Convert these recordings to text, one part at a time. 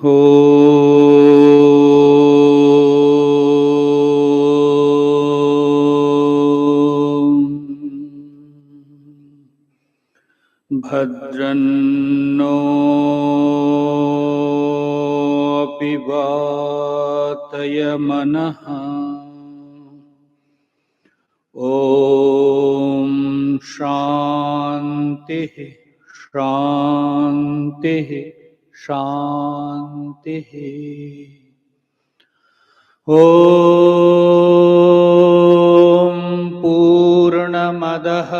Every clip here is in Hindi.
हो भद्रन्नो पिबातयमनः ॐ शान्तिः शान्तिः शान्तिः। ॐ पूर्णमदः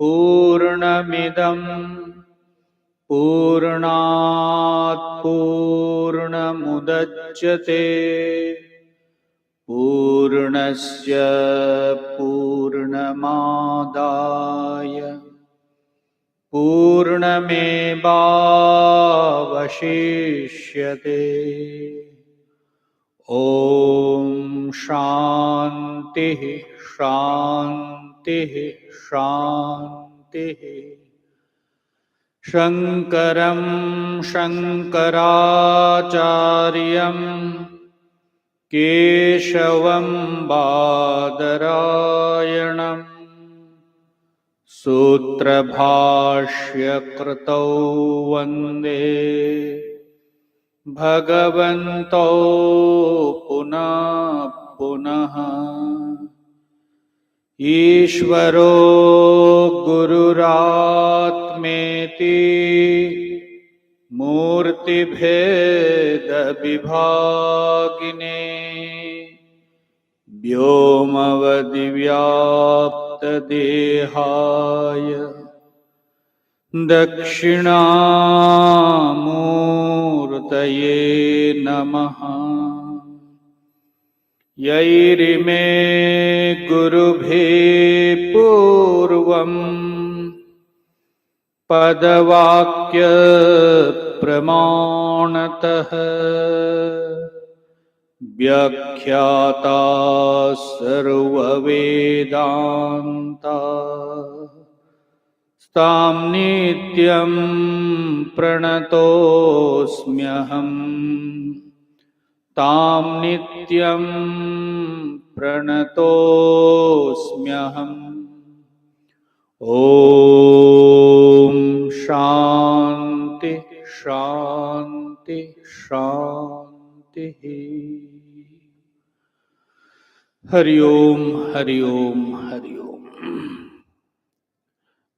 पूर्णमिदं पूर्णात् पूर्णमुदच्यते पूर्णस्य पूर्णमादाय पूर्णमेवावशिष्यते। ॐ शान्तिः शान्तिः शान्तिः। शङ्करं शङ्कराचार्यं केशवं बादरायणं सूत्रभाष्यकृतौ वन्दे भगवन्तौ पुनः पुनः। ईश्वरो गुरुरात्मेति मूर्तिभेदविभागिने व्योमवद्व्याप्तदेहाय दक्षिणामूर्तये नमः। यैरिमे गुरुभिः पूर्वं पदवाक्यप्रमाणतः व्याख्याता सर्ववेदान्ता तां नित्यं प्रणतोऽस्म्यहम् तां नित्यं प्रणतोऽस्म्यहम्। ॐ शान्ति शान्ति शान्तिः। हरि ओम हरि ओम हरि ओम।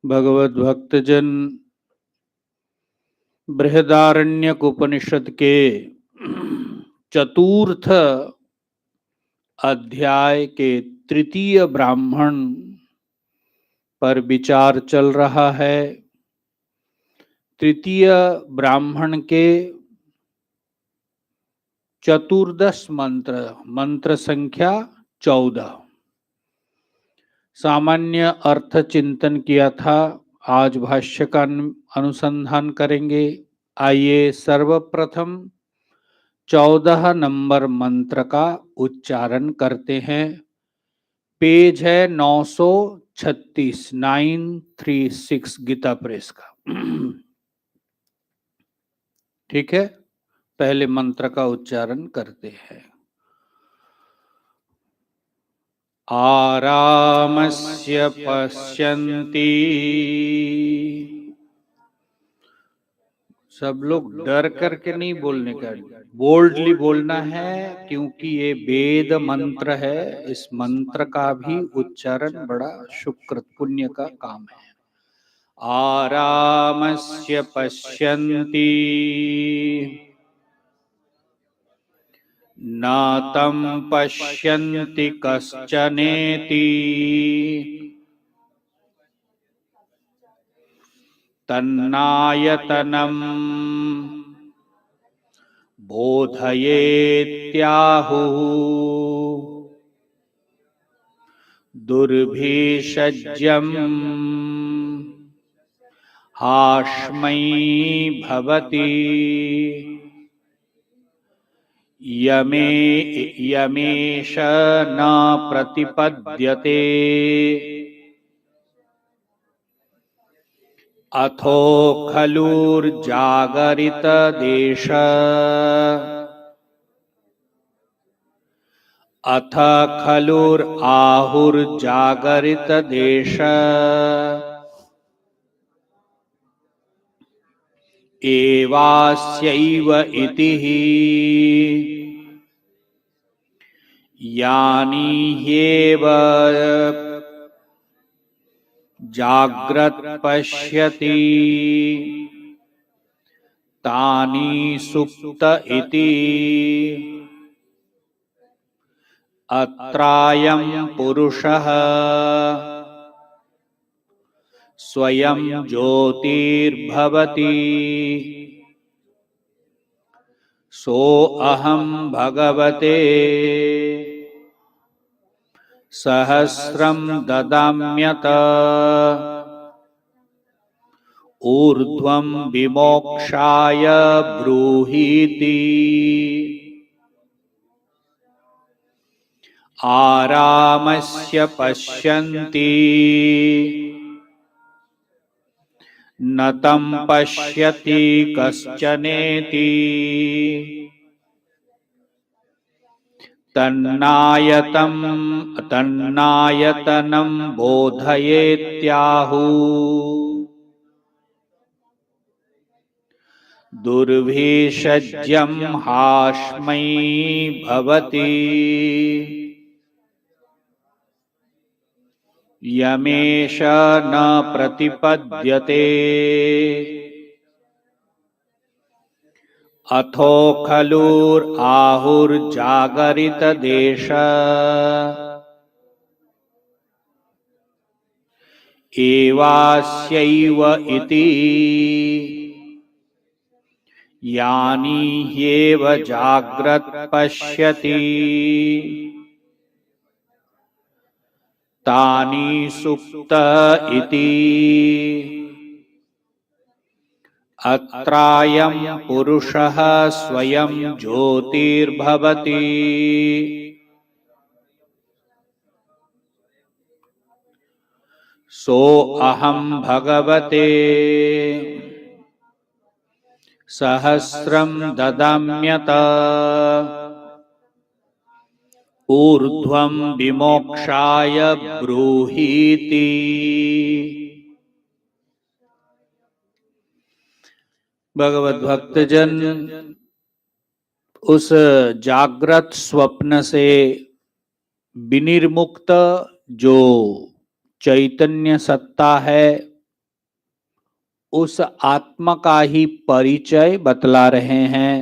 भगवद भक्तजन बृहदारण्यक उपनिषद के चतुर्थ अध्याय के तृतीय ब्राह्मण पर विचार चल रहा है। तृतीय ब्राह्मण के चतुर्दश मंत्र, मंत्र संख्या 14। सामान्य अर्थ चिंतन किया था, आज भाष्य का अनुसंधान करेंगे। आइए सर्वप्रथम 14 नंबर मंत्र का उच्चारण करते हैं। पेज है 936, 936 गीता प्रेस का। ठीक है, पहले मंत्र का उच्चारण करते हैं। आरामस्य पश्यन्ति। सब लोग डर करके नहीं बोलने का, बोल्डली बोलना है, क्योंकि ये वेद मंत्र है। इस मंत्र का भी उच्चारण बड़ा शुक्र पुण्य का काम है। आरामस्य पश्यन्ति न तं पश्यन्ति कश्चनेति तन्नायतनं बोधयेत्याहुः दुर्भिषज्यं हाष्मै भवति यमेष न प्रतिपद्यते अथो खलुर्जागरित देश अथ खलुराहुर्जागरित देश एवास्यैव इति यानि ह्येव जाग्रत् पश्यति तानि सुप्त इति अत्रायं पुरुषः स्वयं ज्योतिर्भवति सोऽहं भगवते सहस्रं ददाम्यत ऊर्ध्वं विमोक्षाय ब्रूहीति आरामस्य पश्यन्ति न तं पश्यति कश्चनेति तन्नायतनं बोधयेत्याहुः दुर्भिषज्यं हास्मै भवति यमेष न प्रतिपद्यते अथो खलुराहुर्जागरित देश एवास्यैव इति यानि ह्येव जाग्रत् पश्यति तानि सुप्त इति अत्रायं पुरुषः स्वयं ज्योतिर्भवति सोऽहं भगवते सहस्रं ददाम्यत ऊर्ध्वं विमोक्षाय ब्रूहीति। भगवत भक्तजन उस जागृत स्वप्न से विनिर्मुक्त जो चैतन्य सत्ता है उस आत्मा का ही परिचय बतला रहे हैं।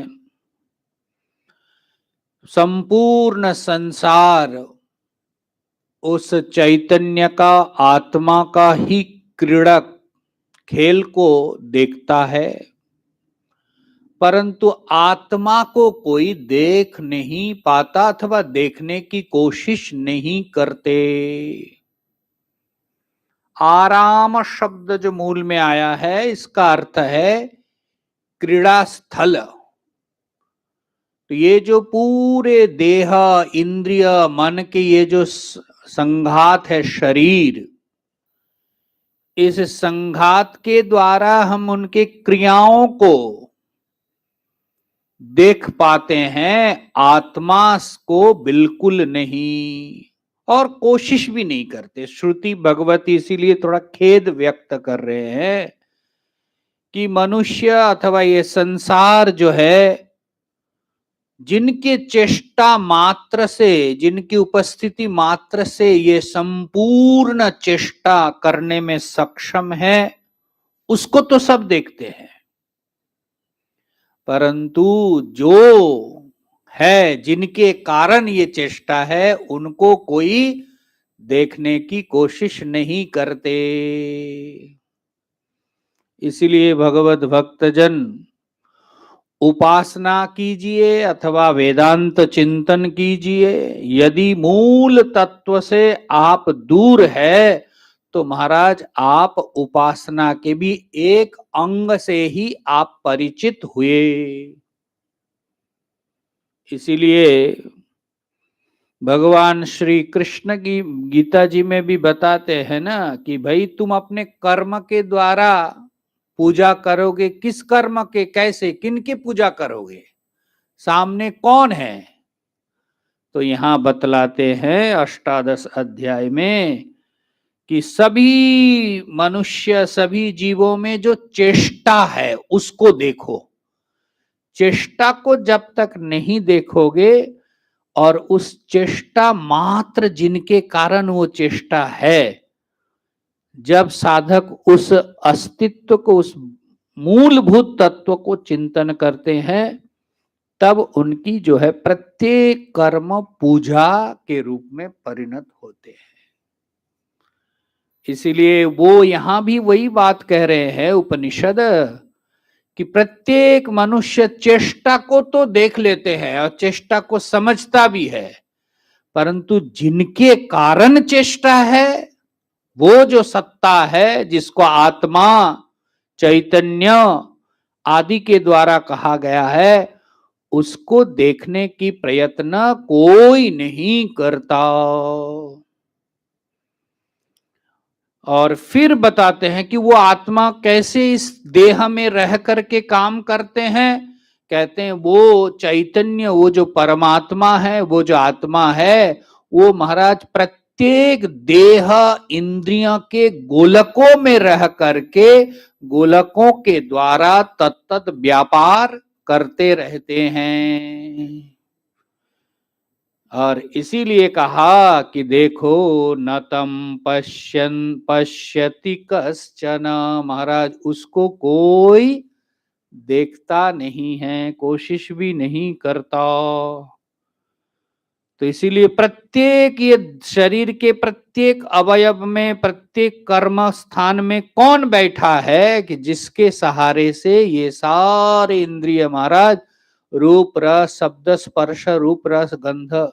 संपूर्ण संसार उस चैतन्य का आत्मा का ही क्रीड़क खेल को देखता है, परंतु आत्मा को कोई देख नहीं पाता अथवा देखने की कोशिश नहीं करते। आराम शब्द जो मूल में आया है इसका अर्थ है क्रीड़ा स्थल। तो ये जो पूरे देह इंद्रिय मन के ये जो संघात है शरीर, इस संघात के द्वारा हम उनके क्रियाओं को देख पाते हैं, आत्मा को बिल्कुल नहीं और कोशिश भी नहीं करते। श्रुति भगवती इसीलिए थोड़ा खेद व्यक्त कर रहे हैं कि मनुष्य अथवा ये संसार जो है जिनके चेष्टा मात्र से, जिनकी उपस्थिति मात्र से ये संपूर्ण चेष्टा करने में सक्षम है, उसको तो सब देखते हैं, परंतु जो है जिनके कारण ये चेष्टा है उनको कोई देखने की कोशिश नहीं करते। इसलिए भगवत भक्तजन उपासना कीजिए अथवा वेदांत चिंतन कीजिए, यदि मूल तत्व से आप दूर है तो महाराज आप उपासना के भी एक अंग से ही आप परिचित हुए। इसीलिए भगवान श्री कृष्ण की गीता जी में भी बताते हैं ना कि भाई तुम अपने कर्म के द्वारा पूजा करोगे किस कर्म के, कैसे, किनकी पूजा करोगे, सामने कौन है? तो यहां बतलाते हैं अष्टादश अध्याय में कि सभी मनुष्य, सभी जीवों में जो चेष्टा है उसको देखो। चेष्टा को जब तक नहीं देखोगे और उस चेष्टा मात्र जिनके कारण वो चेष्टा है, जब साधक उस अस्तित्व को, उस मूलभूत तत्व को चिंतन करते हैं, तब उनकी जो है प्रत्येक कर्म पूजा के रूप में परिणत होते हैं। इसीलिए वो यहां भी वही बात कह रहे हैं उपनिषद कि प्रत्येक मनुष्य चेष्टा को तो देख लेते हैं और चेष्टा को समझता भी है, परंतु जिनके कारण चेष्टा है, वो जो सत्ता है जिसको आत्मा, चैतन्य आदि के द्वारा कहा गया है, उसको देखने की प्रयत्न कोई नहीं करता। और फिर बताते हैं कि वो आत्मा कैसे इस देह में रह करके काम करते हैं। कहते हैं वो चैतन्य, वो जो परमात्मा है, वो जो आत्मा है, वो महाराज प्रत्येक देह इंद्रियों के गोलकों में रह करके गोलकों के द्वारा तत्त व्यापार करते रहते हैं। और इसीलिए कहा कि देखो न तम पश्यति कश्चन, महाराज उसको कोई देखता नहीं है, कोशिश भी नहीं करता। तो इसीलिए प्रत्येक ये शरीर के प्रत्येक अवयव में, प्रत्येक कर्म स्थान में कौन बैठा है कि जिसके सहारे से ये सारे इंद्रिय महाराज, रूप रस शब्द स्पर्श, रूप रस गंध,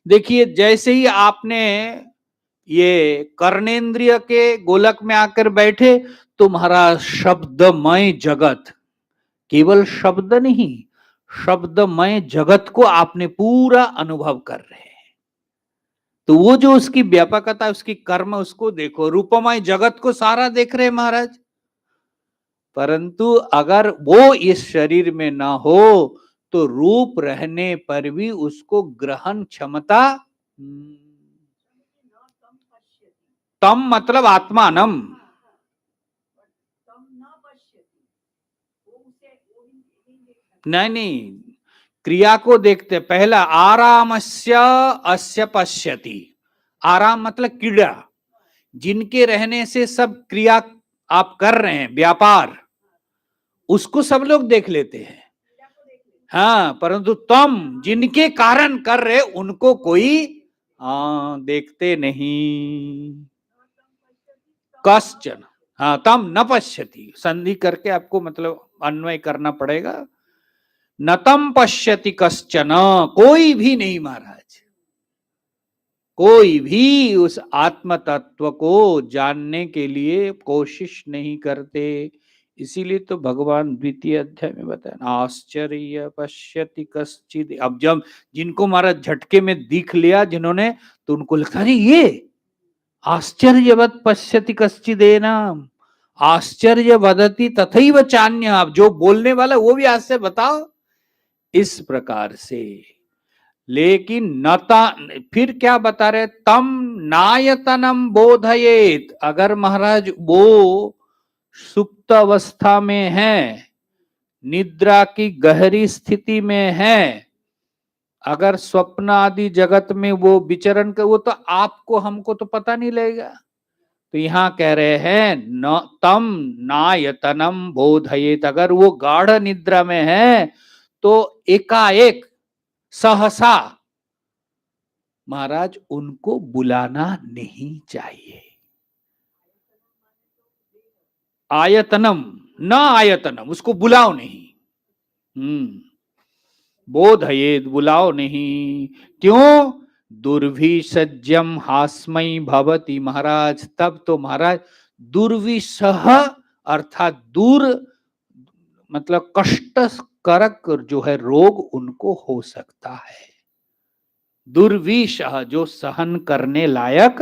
देखिए जैसे ही आपने ये कर्णेंद्रिय के गोलक में आकर बैठे, तो महाराज शब्दमय जगत, केवल शब्द नहीं, शब्दमय जगत को आपने पूरा अनुभव कर रहे हैं। तो वो जो उसकी व्यापकता, उसकी कर्म, उसको देखो, रूपमय जगत को सारा देख रहे महाराज। परंतु अगर वो इस शरीर में ना हो तो रूप रहने पर भी उसको ग्रहण क्षमता, तम मतलब आत्मानम, नहीं नहीं, क्रिया को देखते पहला आरामस्य अस्य पश्यति। आराम मतलब क्रीड़ा, जिनके रहने से सब क्रिया आप कर रहे हैं, व्यापार, उसको सब लोग देख लेते हैं। हाँ, परंतु तुम जिनके कारण कर रहे उनको कोई देखते नहीं। कश्चन, हाँ, तम न पश्यति, संधि करके आपको मतलब अन्वय करना पड़ेगा। न तम पश्यति कश्चन, कोई भी नहीं महाराज, कोई भी उस आत्म तत्व को जानने के लिए कोशिश नहीं करते। इसीलिए तो भगवान द्वितीय अध्याय में बताया आश्चर्य पश्यति कश्चिद। अब जब जिनको महाराज झटके में दिख लिया जिन्होंने, तो उनको लगता अरे ये आश्चर्यवत पश्यति कश्चिदेन, आश्चर्य वदति तथैव चान्य। अब जो बोलने वाला वो भी आश्चर्य बताओ, इस प्रकार से। लेकिन नता, फिर क्या बता रहे, तम नायतनम बोधयेत। अगर महाराज वो सुप्त अवस्था में है, निद्रा की गहरी स्थिति में है, अगर स्वप्न आदि जगत में वो विचरण कर, वो तो आपको हमको तो पता नहीं लगेगा। तो यहां कह रहे हैं न तम नायतनम बोधयेत, अगर वो गाढ़ निद्रा में है तो एकाएक सहसा महाराज उनको बुलाना नहीं चाहिए। आयतनम न आयतनम, उसको बुलाओ नहीं। बोधयेत, बुलाओ नहीं। क्यों? दुर्विसज्जम हास्मयी भवति, महाराज तब तो महाराज दुर्विसह अर्थात दूर मतलब कष्ट करक जो है रोग उनको हो सकता है। दुर्विसह जो सहन करने लायक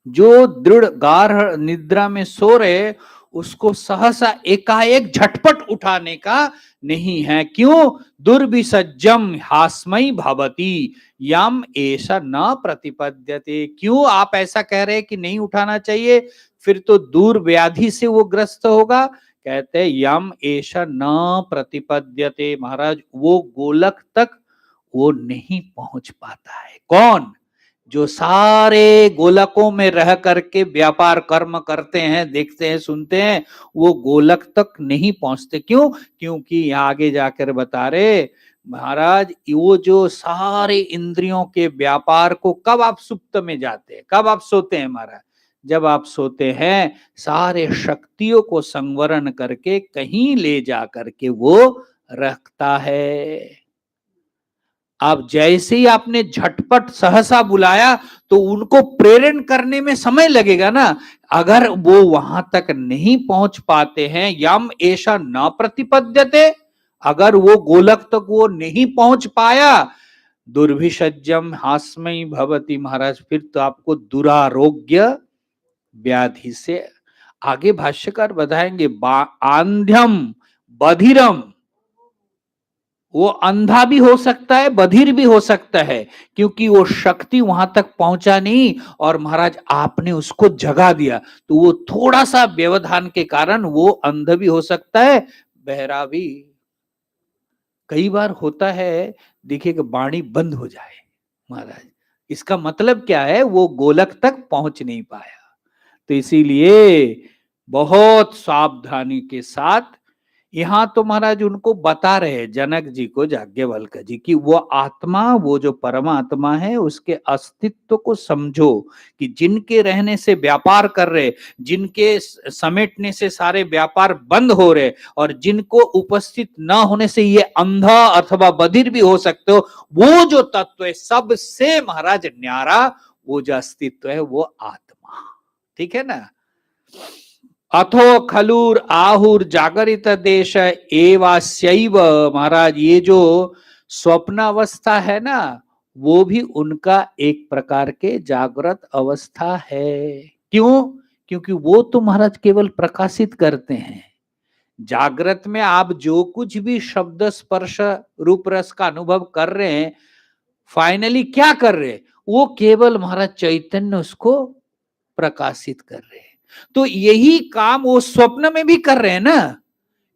जो दृढ़ गाढ़ निद्रा में सो रहे उसको सहसा एकाएक झटपट उठाने का नहीं है। क्यों? दुर्विसज्जम हास्मयी भवती यम ऐसा न प्रतिपद्यते। क्यों आप ऐसा कह रहे हैं कि नहीं उठाना चाहिए? फिर तो दूर व्याधि से वो ग्रस्त होगा। कहते यम ऐसा न प्रतिपद्यते, महाराज वो गोलक तक वो नहीं पहुंच पाता है। कौन? जो सारे गोलकों में रह करके व्यापार कर्म करते हैं, देखते हैं, सुनते हैं, वो गोलक तक नहीं पहुंचते। क्यों? क्योंकि यहाँ आगे जाकर बता रहे महाराज, वो जो सारे इंद्रियों के व्यापार को, कब आप सुप्त में जाते हैं, कब आप सोते हैं महाराज? जब आप सोते हैं, सारे शक्तियों को संवरण करके कहीं ले जा करके वो रखता है। अब जैसे ही आपने झटपट सहसा बुलाया तो उनको प्रेरण करने में समय लगेगा ना। अगर वो वहां तक नहीं पहुंच पाते हैं, यम ऐसा न प्रतिपद्यते, अगर वो गोलक तक वो नहीं पहुंच पाया, दुर्भिषज्यम हास्मयी भवती, महाराज फिर तो आपको दुरारोग्य व्याधि से, आगे भाष्यकार बताएंगे, आंध्यम बधिरम, वो अंधा भी हो सकता है, बधिर भी हो सकता है, क्योंकि वो शक्ति वहां तक पहुंचा नहीं और महाराज आपने उसको जगा दिया, तो वो थोड़ा सा व्यवधान के कारण वो अंध भी हो सकता है, बहरा भी। कई बार होता है, देखिए कि वाणी बंद हो जाए महाराज, इसका मतलब क्या है? वो गोलक तक पहुंच नहीं पाया। तो इसीलिए बहुत सावधानी के साथ यहां तो महाराज उनको बता रहे जनक जी को, याज्ञवल्क जी की, वो आत्मा, वो जो परमात्मा है उसके अस्तित्व को समझो, कि जिनके रहने से व्यापार कर रहे, जिनके समेटने से सारे व्यापार बंद हो रहे, और जिनको उपस्थित न होने से ये अंधा अथवा बधिर भी हो सकते हो, वो जो तत्व है सबसे महाराज न्यारा, वो जो अस्तित्व है वो आत्मा। ठीक है ना? अथो खलूर आहुर जागरित देश एवास्यैव, महाराज ये जो स्वप्न अवस्था है ना, वो भी उनका एक प्रकार के जागृत अवस्था है। क्यों? क्योंकि वो तो महाराज केवल प्रकाशित करते हैं। जागृत में आप जो कुछ भी शब्द स्पर्श रूप रस का अनुभव कर रहे हैं, फाइनली क्या कर रहे हैं? वो केवल महाराज चैतन्य उसको प्रकाशित कर रहे हैं। तो यही काम वो स्वप्न में भी कर रहे हैं ना।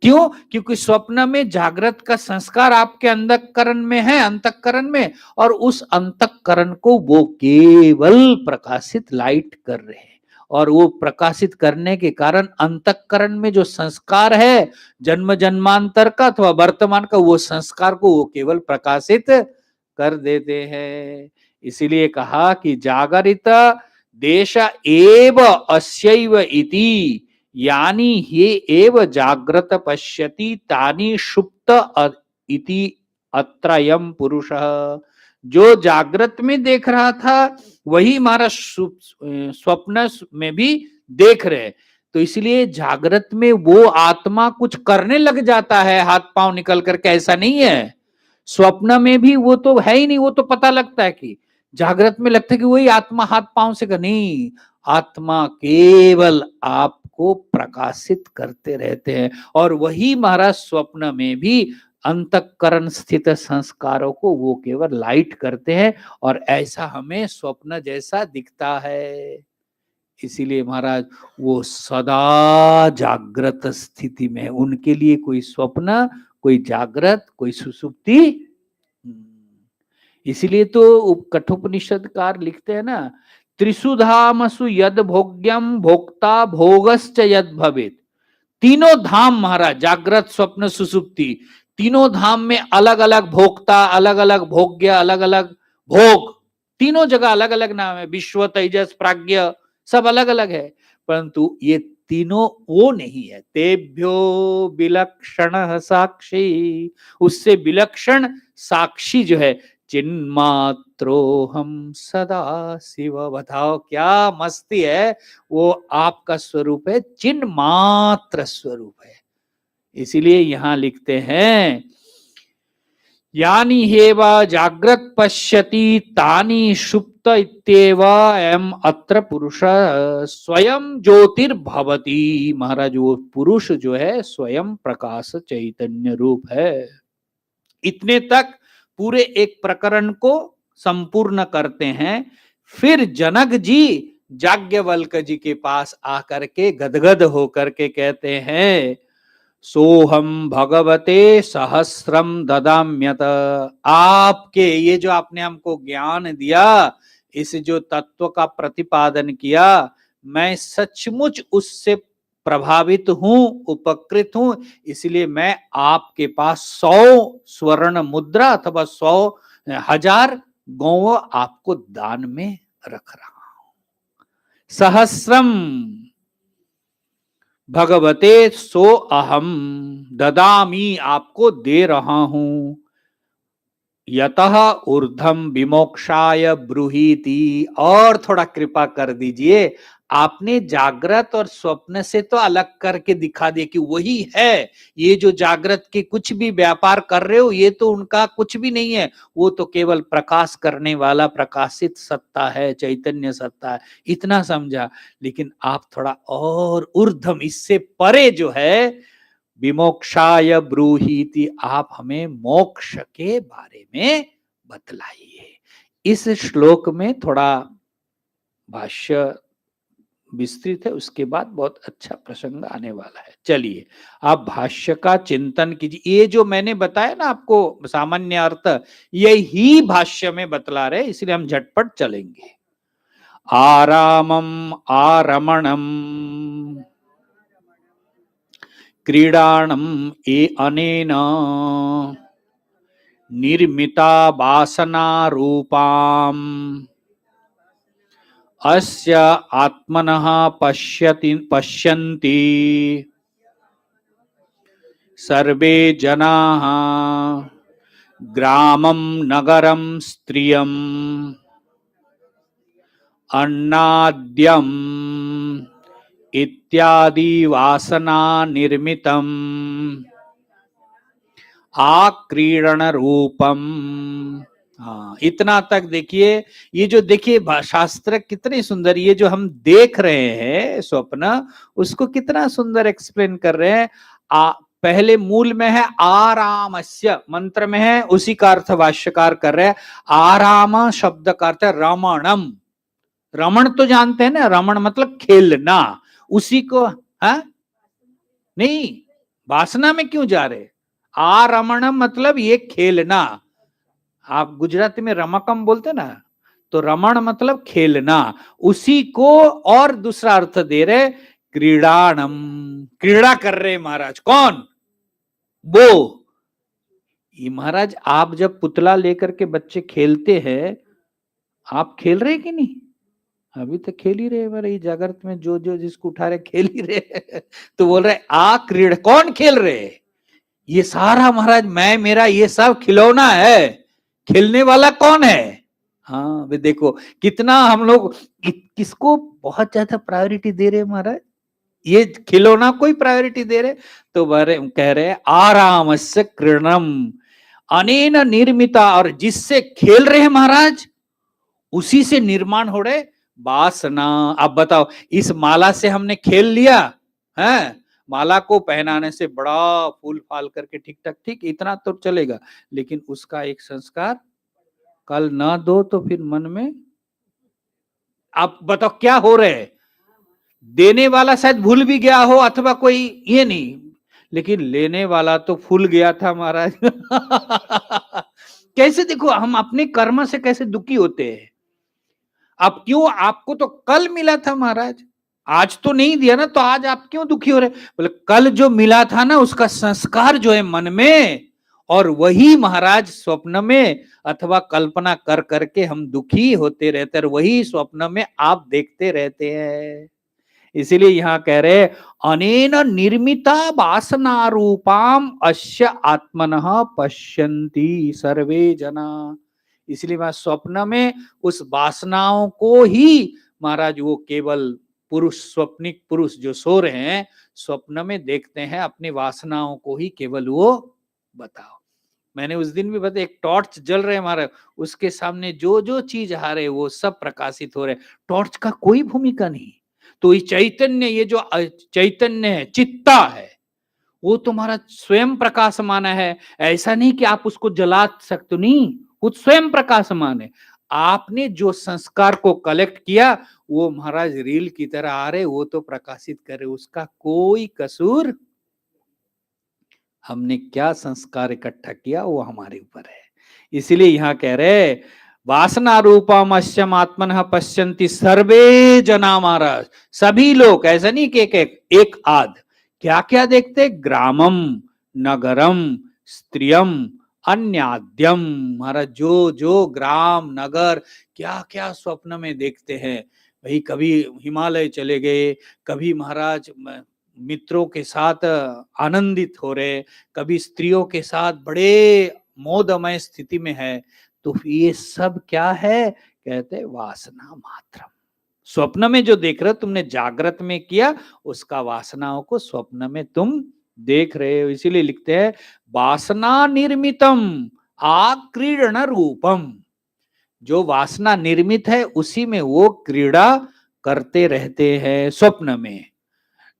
क्यों? क्योंकि स्वप्न में जागृत का संस्कार आपके अंतःकरण में है, अंतःकरण में, और उस अंतःकरण को वो केवल प्रकाशित लाइट कर रहे हैं, और वो प्रकाशित करने के कारण अंतःकरण में जो संस्कार है जन्म जन्मांतर का अथवा वर्तमान का, वो संस्कार को वो केवल प्रकाशित कर देते हैं। इसीलिए कहा कि जागरित देश एव अस्यैव इति, यानी हे एव जाग्रत पश्यति तानि सुप्त इति अत्रयम पुरुषः। जो जागृत में देख रहा था वही हमारा स्वप्न में भी देख रहे। तो इसलिए जागृत में वो आत्मा कुछ करने लग जाता है, हाथ पांव निकल करके, ऐसा नहीं है। स्वप्न में भी वो तो है ही नहीं, वो तो पता लगता है कि जागृत में लगता है कि वही आत्मा हाथ पांव से, नहीं, आत्मा केवल आपको प्रकाशित करते रहते हैं, और वही महाराज स्वप्न में भी अंतःकरण स्थित संस्कारों को वो केवल लाइट करते हैं, और ऐसा हमें स्वप्न जैसा दिखता है। इसीलिए महाराज वो सदा जागृत स्थिति में, उनके लिए कोई स्वप्न, कोई जागृत, कोई सुसुप्ति। इसीलिए तो कठोपनिषदकार लिखते हैं ना, त्रिशुधामसु यद भोग्यम भोक्ता भोगश्च यद भवेत। तीनों धाम महाराज, जागृत स्वप्न सुसुप्ति, तीनों धाम में अलग अलग भोक्ता, अलग अलग भोग्य, अलग अलग भोग, तीनों जगह अलग अलग नाम है। विश्व, तेजस, प्राज्ञ, सब अलग अलग है, परंतु ये तीनों वो नहीं है। तेभ्यो विलक्षण साक्षी, उससे विलक्षण साक्षी जो है, चिन्मात्रो हम सदा शिव। बताओ क्या मस्ती है, वो आपका स्वरूप है, चिन्ह मात्र स्वरूप है। इसीलिए यहां लिखते हैं यानी हेव जाग्रत पश्यति तानि सुप्त इत्येव एम अत्र पुरुष स्वयं ज्योतिर्भवति। महाराज वो पुरुष जो है स्वयं प्रकाश चैतन्य रूप है। इतने तक पूरे एक प्रकरण को संपूर्ण करते हैं। फिर जनक जी याज्ञवल्क्य जी के पास आकर के गदगद होकर के कहते हैं, सोहम भगवते सहस्रम ददाम्यत। आपके ये जो आपने हमको ज्ञान दिया, इस जो तत्व का प्रतिपादन किया, मैं सचमुच उससे प्रभावित हूं, उपकृत हूं, इसलिए मैं आपके पास 100 स्वर्ण मुद्रा अथवा 100,000 गौ आपको दान में रख रहा हूं। सहस्रम भगवते सो अहम ददामी, आपको दे रहा हूं। यतः ऊर्ध्वम विमोक्षाय ब्रूहीति, और थोड़ा कृपा कर दीजिए, आपने जागृत और स्वप्न से तो अलग करके दिखा दिया कि वही है। ये जो जागृत के कुछ भी व्यापार कर रहे हो, ये तो उनका कुछ भी नहीं है, वो तो केवल प्रकाश करने वाला प्रकाशित सत्ता है, चैतन्य सत्ता है, इतना समझा। लेकिन आप थोड़ा और ऊर्ध्वम, इससे परे जो है, विमोक्षाय ब्रूहीति, आप हमें मोक्ष के बारे में बतलाइए। इस श्लोक में थोड़ा भाष्य विस्तृत है, उसके बाद बहुत अच्छा प्रसंग आने वाला है। चलिए आप भाष्य का चिंतन कीजिए। ये जो मैंने बताया ना आपको सामान्य अर्थ, यही भाष्य में बतला रहे, इसलिए हम झटपट चलेंगे। आरामम आरमणम क्रीडाणम ए अनेन निर्मिता वासना रूपाम अस्य आत्मनः पश्यन्ति सर्वे जनाः ग्रामं नगरं स्त्रियम् अन्नाद्यम् इत्यादि वासना निर्मितम् आक्रीडन रूपम। हाँ, इतना तक देखिए। ये जो देखिए शास्त्र कितने सुंदर, ये जो हम देख रहे हैं स्वप्न, उसको कितना सुंदर एक्सप्लेन कर रहे हैं। पहले मूल में है आरामस्य, मंत्र में है, उसी का अर्थ भाष्यकार कर रहे हैं। आराम शब्द का अर्थ है रमणम। रमण तो जानते हैं ना, रमण मतलब खेलना, उसी को। हाँ नहीं, वासना में क्यों जा रहे? आरमणम मतलब ये खेलना। आप गुजराती में रमकम बोलते ना, तो रमण मतलब खेलना, उसी को और दूसरा अर्थ दे रहे क्रीडाणम। क्रीड़ा कर रहे महाराज, कौन? वो ये महाराज, आप जब पुतला लेकर के बच्चे खेलते हैं, आप खेल रहे कि नहीं? अभी तक खेल ही रहे, बारे जागृत में जो जो जिसको उठा रहे खेल ही रहे। तो बोल रहे आ क्रीड़, कौन खेल रहे? ये सारा महाराज मैं मेरा ये सब खिलौना है, खेलने वाला कौन है? हाँ वे देखो कितना हम लोग किसको बहुत ज्यादा प्रायोरिटी दे रहे महाराज, ये खिलौना कोई प्रायोरिटी दे रहे। तो बारे कह रहे आराम से क्रीडनम अनेन निर्मिता, और जिससे खेल रहे हैं महाराज, उसी से निर्माण हो रहे वासना। अब बताओ, इस माला से हमने खेल लिया है, माला को पहनाने से बड़ा फूल फाल करके ठीक ठाक ठीक इतना तो चलेगा, लेकिन उसका एक संस्कार कल ना दो तो फिर मन में, आप बताओ क्या हो रहे है? देने वाला शायद भूल भी गया हो अथवा कोई ये नहीं, लेकिन लेने वाला तो फूल गया था महाराज। कैसे देखो हम अपने कर्म से कैसे दुखी होते हैं। अब क्यों, आपको तो कल मिला था महाराज, आज तो नहीं दिया ना, तो आज आप क्यों दुखी हो रहे? बोले कल जो मिला था ना, उसका संस्कार जो है मन में, और वही महाराज स्वप्न में अथवा कल्पना कर करके हम दुखी होते रहते हैं, वही स्वप्न में आप देखते रहते हैं। इसीलिए यहां कह रहे अनेन निर्मिता वासना रूपाम अस्य आत्मनः पश्यन्ति सर्वे जना। इसलिए वह स्वप्न में उस वासनाओं को ही महाराज वो केवल पुरुष, स्वप्निक पुरुष जो सो रहे हैं, स्वप्न में देखते हैं अपनी वासनाओं को ही केवल वो। बताओ मैंने उस दिन भी बताया, एक टॉर्च जल रहे हमारा, उसके सामने जो जो चीज आ रहे वो सब प्रकाशित हो रहे, टॉर्च का कोई भूमिका नहीं। तो ये चैतन्य, ये जो चैतन्य है, चित्ता है, वो तुम्हारा स्वयं प्रकाशमान है। ऐसा नहीं कि आप उसको जला सकते, नहीं, वो स्वयं प्रकाशमान है। आपने जो संस्कार को कलेक्ट किया वो महाराज रील की तरह आ रहे, वो तो प्रकाशित करे, उसका कोई कसूर, हमने क्या संस्कार इकट्ठा किया वो हमारे ऊपर है। इसीलिए यहां कह रहे, वासना रूपम अश्यम आत्मन पश्यन्ति सर्वे जना महाराज, सभी लोग, ऐसा नहीं कि एक आध, क्या क्या देखते, ग्रामम, नगरम, स्त्रियम, अन्याद्यम, महाराज जो जो ग्राम नगर क्या क्या स्वप्न में देखते हैं। भाई कभी हिमालय चले गए, कभी महाराज मित्रों के साथ आनंदित हो रहे, कभी स्त्रियों के साथ बड़े मोदमय स्थिति में है। तो ये सब क्या है, कहते वासना मात्र। स्वप्न में जो देख रहे हो, तुमने जागृत में किया, उसका वासनाओं को स्वप्न में तुम देख रहे हो। इसीलिए लिखते हैं वासना निर्मितम आक्रीडन रूपम, जो वासना निर्मित है उसी में वो क्रीड़ा करते रहते हैं स्वप्न में।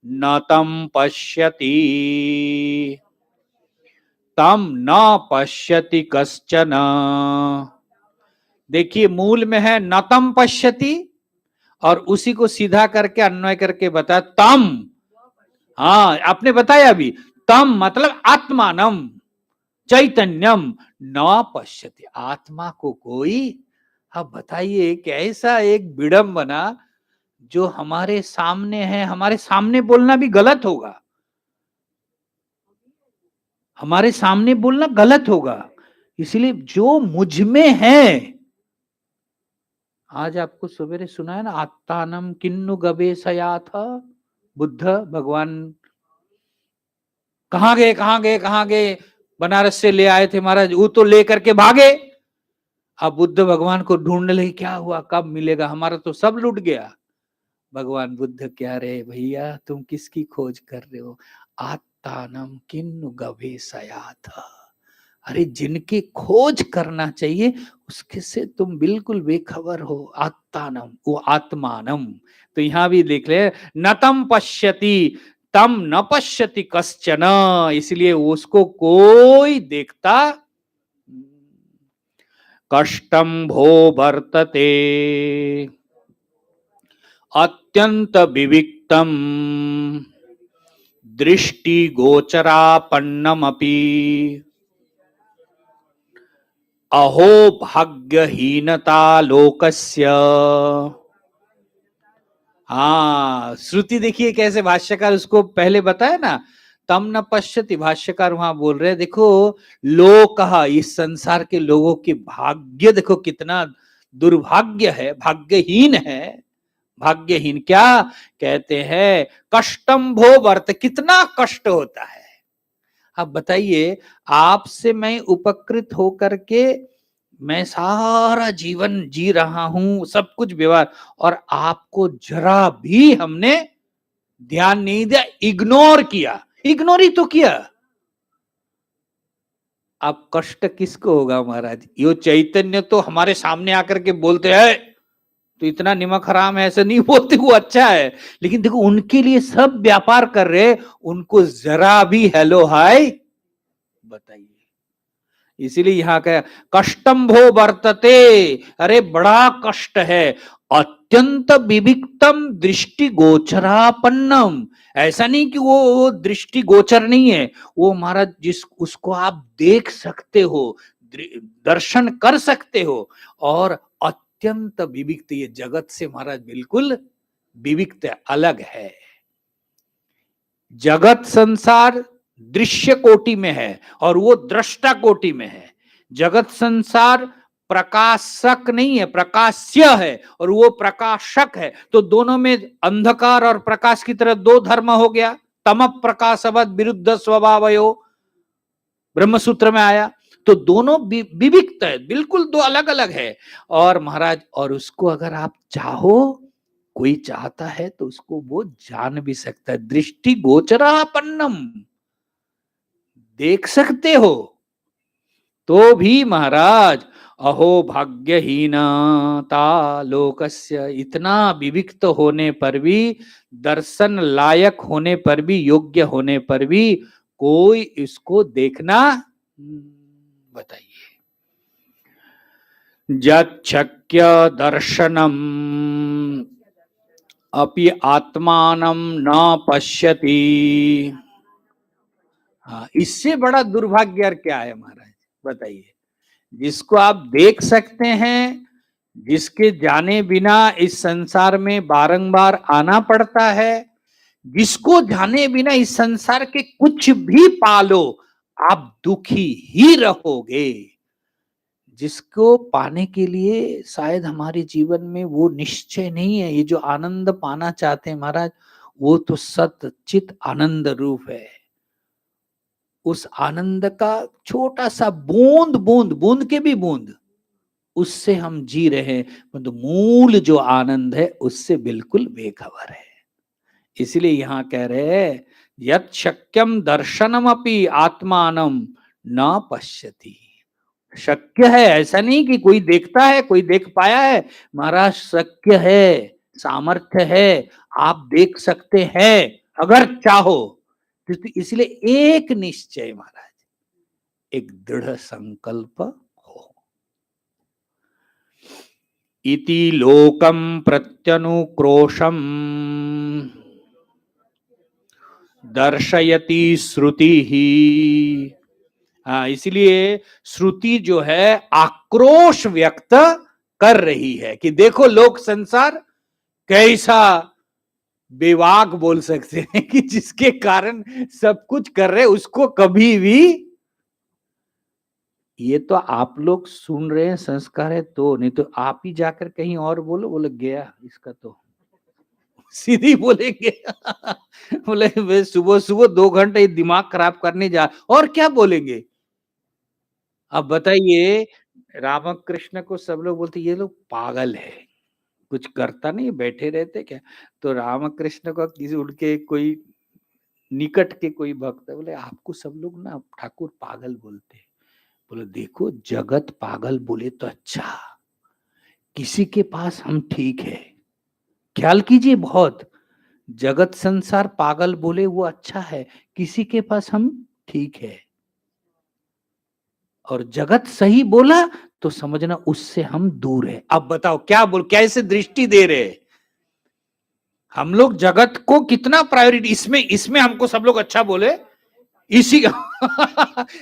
न तम पश्यति, तम न पश्यति कश्चन। देखिए मूल में है न तम पश्यति, और उसी को सीधा करके अन्वय करके बता तम। हाँ आपने बताया अभी, तम मतलब आत्मानम, चैतन्यम, न पश्यति, आत्मा को कोई। अब बताइए कि ऐसा एक विडंबना जो हमारे सामने है, हमारे सामने बोलना भी गलत होगा, हमारे सामने बोलना गलत होगा। इसलिए जो मुझ में है, आज आपको सवेरे सुना है ना, आत्तानम किन्नु गवेशया था, बुद्ध भगवान कहां गए कहां गए कहां गए, बनारस से ले आए थे महाराज, वो तो लेकर के भागे। अब बुद्ध भगवान को ढूंढने लगे, क्या हुआ, कब मिलेगा, हमारा तो सब लूट गया। भगवान बुद्ध क्या रहे, भैया तुम किसकी खोज कर रहे हो, आत्तानम किन्नु गवेशया था। अरे जिनकी खोज करना चाहिए उसके से तुम बिल्कुल बेखबर हो, आत्तानम, वो आत्मानम। तो यहां भी देख ले, न तम पश्यति, तम न पश्यति कश्चन, इसलिए उसको कोई देखता। कष्टम भो वर्तते अत्यंत विविक्तम दृष्टि गोचरापन्नमपि अहो भाग्यहीनता लोकस्य। हाँ श्रुति देखिए कैसे भाष्यकार उसको पहले बताया ना, तम न पश्यति, भाष्यकार वहां बोल रहे देखो, लोक कहा, इस संसार के लोगों की भाग्य देखो कितना दुर्भाग्य है, भाग्यहीन है। भाग्यहीन क्या कहते हैं, कष्टम भो वर्त, कितना कष्ट होता है। अब बताइए, आपसे मैं उपकृत होकर के मैं सारा जीवन जी रहा हूं, सब कुछ व्यवहार, और आपको जरा भी हमने ध्यान नहीं दिया, इग्नोर किया, इग्नोर ही तो किया। अब कष्ट किसको होगा महाराज, यो चैतन्य तो हमारे सामने आकर के बोलते हैं तो इतना निमक हराम है, ऐसे नहीं बोलते, वो अच्छा है, लेकिन देखो उनके लिए सब व्यापार कर रहे, उनको जरा भी हेलो हाय बताइए। इसीलिए यहां का कष्टम भो वर्तते, अरे बड़ा कष्ट है, अत्यंत विविक्तम दृष्टि गोचरापन्नम, ऐसा नहीं कि वो दृष्टि गोचर नहीं है, वो महाराज जिस उसको आप देख सकते हो, दर्शन कर सकते हो, और अत्यंत विविक्त, ये जगत से महाराज बिल्कुल विविक्त अलग है। जगत संसार दृश्य कोटि में है और वो दृष्टा कोटि में है। जगत संसार प्रकाशक नहीं है, प्रकाश्य है, और वो प्रकाशक है। तो दोनों में अंधकार और प्रकाश की तरह दो धर्म हो गया, तम प्रकाशवद विरुद्ध स्वभावयो, ब्रह्म सूत्र में आया। तो दोनों विविक्त है, बिल्कुल दो अलग अलग है। और महाराज, और उसको अगर आप चाहो, कोई चाहता है तो उसको वो जान भी सकता है, दृष्टि गोचरापन्नम, देख सकते हो। तो भी महाराज, अहो भाग्यहीनता लोकस्य, इतना विविक्त होने पर भी, दर्शन लायक होने पर भी, योग्य होने पर भी कोई इसको देखना, बताइए। यच्छक्य दर्शनम अपि आत्मानं न पश्यति। हाँ, इससे बड़ा दुर्भाग्य और क्या है महाराज, बताइए। जिसको आप देख सकते हैं, जिसके जाने बिना इस संसार में बारंबार आना पड़ता है, जिसको जाने बिना इस संसार के कुछ भी पालो आप दुखी ही रहोगे, जिसको पाने के लिए शायद हमारे जीवन में वो निश्चय नहीं है। ये जो आनंद पाना चाहते हैं महाराज, वो तो सत चित आनंद रूप है। उस आनंद का छोटा सा बूंद, बूंद बूंद के भी बूंद, उससे हम जी रहे हैं, परंतु मूल जो आनंद है उससे बिल्कुल बेखबर है। इसलिए यहां कह रहे हैं, यत् शक्यम दर्शनम अपि आत्मानम न पश्यति। शक्य है, ऐसा नहीं कि कोई देखता है, कोई देख पाया है, महाराज शक्य है, सामर्थ्य है, आप देख सकते हैं अगर चाहो। तो इसलिए एक निश्चय महाराज, एक दृढ़ संकल्प हो। इति लोकम प्रत्यनुक्रोशम दर्शयति श्रुति ही। हाँ, इसलिए श्रुति जो है आक्रोश व्यक्त कर रही है कि देखो लोक संसार कैसा बेवाक बोल सकते हैं, कि जिसके कारण सब कुछ कर रहे उसको कभी भी, ये तो आप लोग सुन रहे हैं, संस्कार है तो, नहीं तो आप ही जाकर कहीं और बोलो, बोले गया इसका तो सीधी बोलेंगे। बोले वे सुबह सुबह 2 घंटे दिमाग खराब करने जा, और क्या बोलेंगे। अब बताइए, रामकृष्ण को सब लोग बोलते ये लोग पागल है, कुछ करता नहीं, बैठे रहते क्या। तो रामकृष्ण को किसी उनके कोई निकट के कोई भक्त है, बोले आपको सब लोग ना ठाकुर पागल बोलते हैं। बोले देखो, जगत पागल बोले तो अच्छा, किसी के पास हम ठीक है, ख्याल कीजिए बहुत, जगत संसार पागल बोले वो अच्छा है, किसी के पास हम ठीक है, और जगत सही बोला तो समझना उससे हम दूर है। अब बताओ क्या बोल, कैसे दृष्टि दे रहे हैं हम लोग जगत को, कितना प्रायोरिटी इसमें, इसमें हमको सब लोग अच्छा बोले, इसी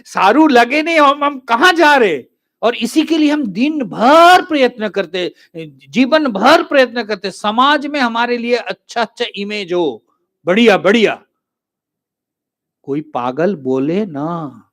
सारू लगे नहीं, हम कहां जा रहे, और इसी के लिए हम दिन भर प्रयत्न करते, जीवन भर प्रयत्न करते, समाज में हमारे लिए अच्छा अच्छा इमेज हो, बढ़िया बढ़िया। कोई पागल बोले ना,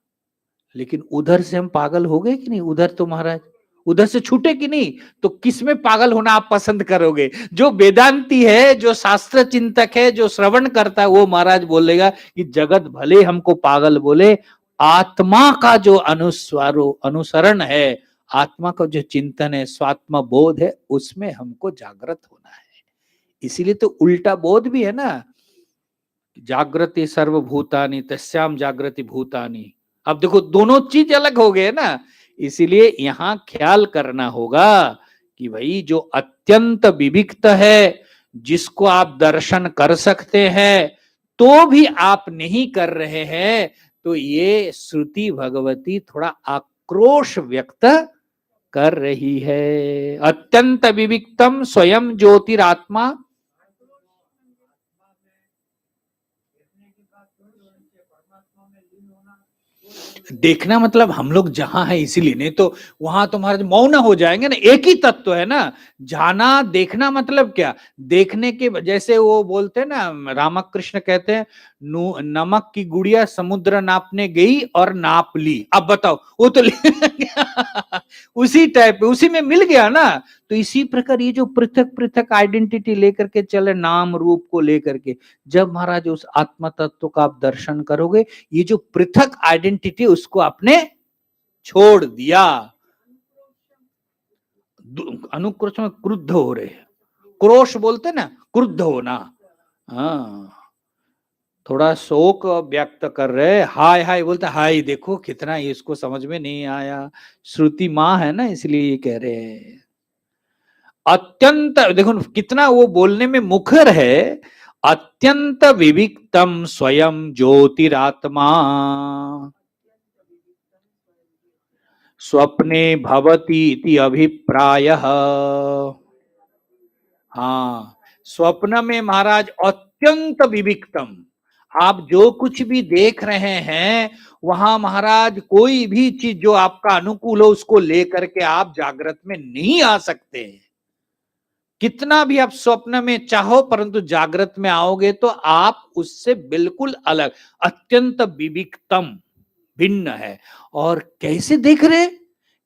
लेकिन उधर से हम पागल हो गए कि नहीं, उधर तो महाराज उधर से छूटे कि नहीं, तो किस में पागल होना आप पसंद करोगे। जो वेदांती है, जो शास्त्र चिंतक है, जो श्रवण करता है, वो महाराज बोलेगा कि जगत भले हमको पागल बोले, आत्मा का जो अनुसरण है, आत्मा का जो चिंतन है, स्वात्म बोध है, उसमें हमको जागृत होना है। इसीलिए तो उल्टा बोध भी है ना, जागृति सर्वभूतानि तस्याम जागृति भूतानि। अब देखो दोनों चीज अलग हो गए ना, इसीलिए यहां ख्याल करना होगा कि भाई जो अत्यंत विविक्त है, जिसको आप दर्शन कर सकते हैं तो भी आप नहीं कर रहे हैं, तो ये श्रुति भगवती थोड़ा आक्रोश व्यक्त कर रही है। अत्यंत विविक्तम स्वयं ज्योतिरात्मा। देखना मतलब हम लोग जहां है इसीलिए, नहीं तो वहां तुम्हारे मौन हो जाएंगे ना, एक ही तत्व है ना। जाना देखना मतलब क्या, देखने के जैसे वो बोलते हैं ना, रामकृष्ण कहते हैं, नमक की गुड़िया समुद्र नापने गई और नाप ली, अब बताओ वो तो उसी टाइप उसी में मिल गया ना। तो इसी प्रकार ये जो पृथक पृथक आइडेंटिटी लेकर के चले, नाम रूप को लेकर के, जब महाराज उस आत्म तत्व का आप दर्शन करोगे, ये जो पृथक आइडेंटिटी उसको आपने छोड़ दिया। अनुक्रोश में क्रुद्ध हो रहे, क्रोश बोलते ना, क्रुद्ध होना। हाँ, थोड़ा शोक व्यक्त कर रहे, हाय हाय बोलते, हाय देखो कितना इसको समझ में नहीं आया। श्रुति माँ है ना, इसलिए ये कह रहे हैं। अत्यंत देखो कितना वो बोलने में मुखर है। अत्यंत विविक्तम स्वयं ज्योतिरात्मा स्वप्ने भवति इति अभिप्रायः। हाँ, स्वप्न में महाराज अत्यंत विविक्तम, आप जो कुछ भी देख रहे हैं वहां महाराज कोई भी चीज जो आपका अनुकूल हो उसको लेकर के आप जागृत में नहीं आ सकते। कितना भी आप स्वप्न में चाहो परंतु जागृत में आओगे तो आप उससे बिल्कुल अलग, अत्यंत विविक्तम, भिन्न है। और कैसे देख रहे,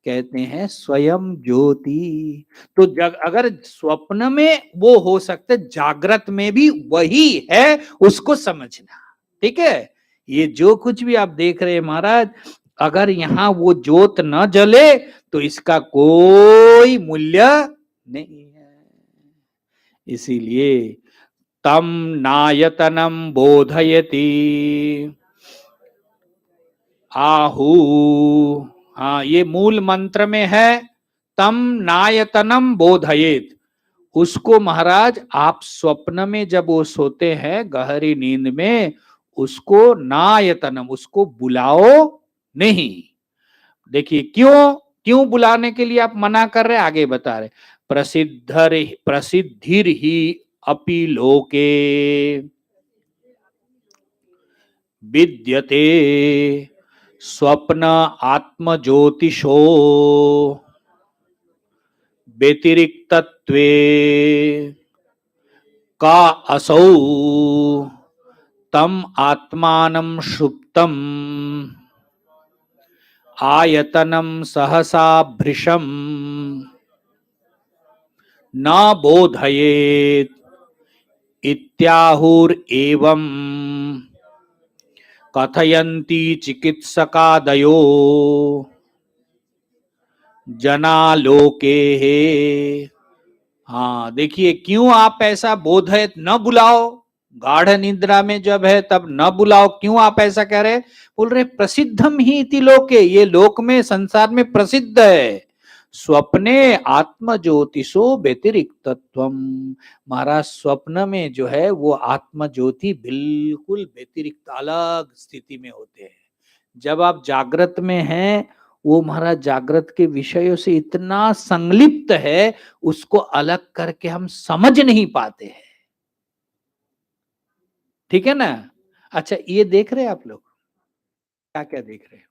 कहते हैं स्वयं ज्योति। तो अगर स्वप्न में वो हो सकते, जागृत में भी वही है, उसको समझना। ठीक है, ये जो कुछ भी आप देख रहे हैं महाराज, अगर यहां वो ज्योत न जले तो इसका कोई मूल्य नहीं है। इसीलिए तम नायतनम बोधयति आहु। हाँ, ये मूल मंत्र में है, तम नायतनम बोधयेत। उसको महाराज आप स्वप्न में जब वो सोते हैं गहरी नींद में, उसको नायतनम, उसको बुलाओ नहीं। देखिए क्यों, क्यों बुलाने के लिए आप मना कर रहे, आगे बता रहे। प्रसिद्धिर ही अपि लोके विद्यते स्वप्न आत्म ज्योतिषो व्यतिरिक्तत्वे का असौ तम आत्मानं सुप्तम आयतनम सहसा भृशम न बोधयेत इत्याहुर एवं कथयन्ति चिकित्सकादयो जना लोके है। हाँ देखिए, क्यों आप ऐसा बोध है न बुलाओ, गाढ़ निद्रा में जब है तब न बुलाओ, क्यों आप ऐसा कह रहे, बोल रहे प्रसिद्धम ही इति लोके, ये लोक में संसार में प्रसिद्ध है। स्वप्ने आत्म ज्योतिषो व्यतिरिक्तत्वम, महाराज स्वप्न में जो है वो आत्म ज्योति बिल्कुल व्यतिरिक्त अलग स्थिति में होते हैं। जब आप जागृत में हैं वो महाराज जागृत के विषयों से इतना संलिप्त है, उसको अलग करके हम समझ नहीं पाते हैं। ठीक है ना। अच्छा ये देख रहे हैं आप लोग, क्या क्या देख रहे हैं,